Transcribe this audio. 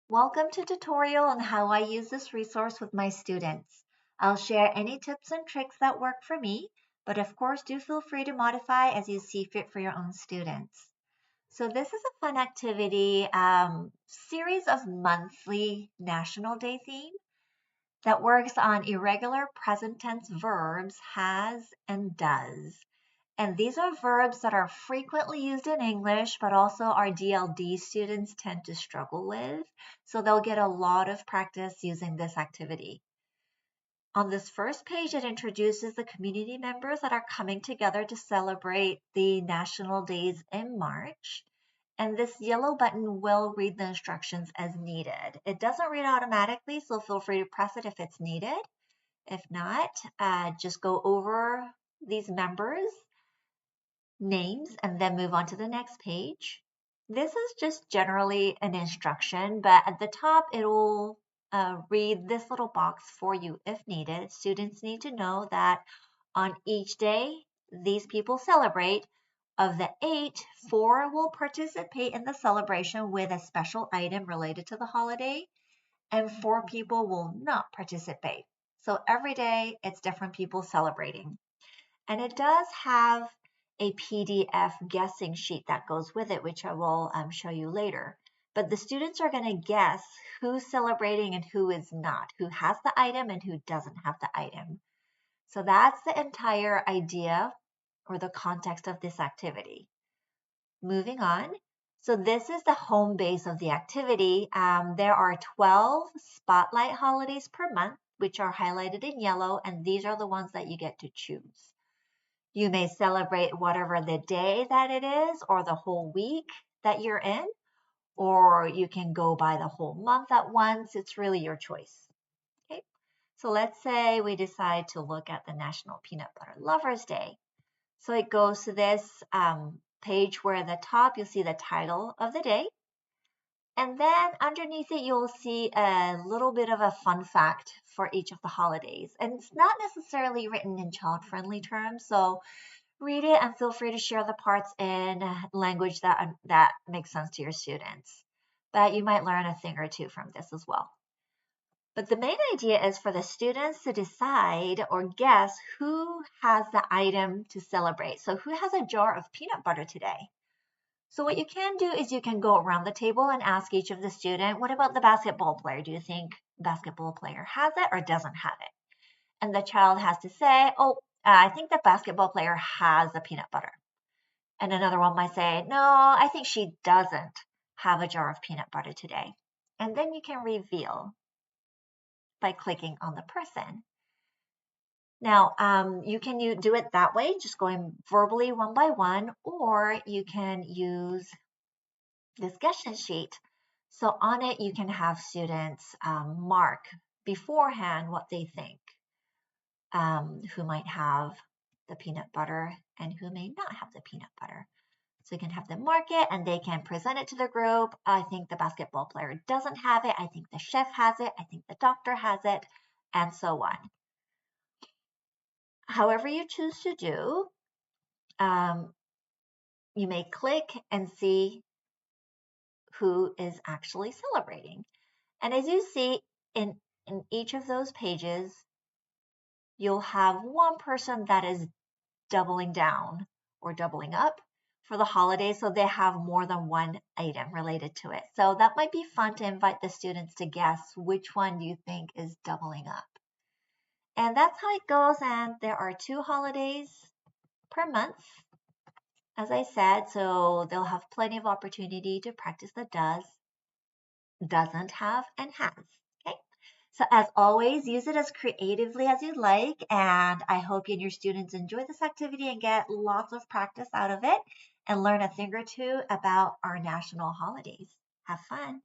Welcome to tutorial on how I use this resource with my students. I'll share any tips and tricks that work for me, but of course do feel free to modify as you see fit for your own students. So this is a fun activity, series of monthly National Day theme that works on irregular present tense verbs, has and does. And these are verbs that are frequently used in English, but also our DLD students tend to struggle with. So they'll get a lot of practice using this activity. On this first page, it introduces the community members that are coming together to celebrate the national days in March. And this yellow button will read the instructions as needed. It doesn't read automatically, so feel free to press it if it's needed. If not, just go over these members names and then move on to the next page. This is just generally an instruction, but at the top it will read this little box for you if needed. Students need to know that on each day these people celebrate. Of the 8, 4 will participate in the celebration with a special item related to the holiday, and 4 people will not participate. So every day it's different people celebrating. And it does have a PDF guessing sheet that goes with it, which I will show you later. But the students are going to guess who's celebrating and who is not, who has the item and who doesn't have the item. So that's the entire idea or the context of this activity. Moving on. So this is the home base of the activity. There are 12 spotlight holidays per month, which are highlighted in yellow, and these are the ones that you get to choose. You may celebrate whatever the day that it is or the whole week that you're in, or you can go by the whole month at once. It's really your choice. Okay, so let's say we decide to look at the National Peanut Butter Lovers Day. So it goes to this page where at the top you'll see the title of the day. And then underneath it, you'll see a little bit of a fun fact for each of the holidays. And it's not necessarily written in child-friendly terms, so read it and feel free to share the parts in language that makes sense to your students. But you might learn a thing or two from this as well. But the main idea is for the students to decide or guess who has the item to celebrate. So who has a jar of peanut butter today? So what you can do is you can go around the table and ask each of the student, what about the basketball player? Do you think the basketball player has it or doesn't have it? And the child has to say, oh, I think the basketball player has the peanut butter. And another one might say, no, I think she doesn't have a jar of peanut butter today. And then you can reveal by clicking on the person. Now, you can do it that way, just going verbally one by one, or you can use discussion sheet. So on it, you can have students mark beforehand what they think, who might have the peanut butter and who may not have the peanut butter. So you can have them mark it and they can present it to the group. I think the basketball player doesn't have it. I think the chef has it. I think the doctor has it, and so on. However you choose to do, you may click and see who is actually celebrating. And as you see in each of those pages, you'll have one person that is doubling down or doubling up for the holidays, so they have more than one item related to it. So that might be fun to invite the students to guess which one you think is doubling up. And that's how it goes, and there are 2 holidays per month, as I said, so they'll have plenty of opportunity to practice the does, doesn't have, and has. Okay. So as always, use it as creatively as you'd like, and I hope you and your students enjoy this activity and get lots of practice out of it and learn a thing or two about our national holidays. Have fun.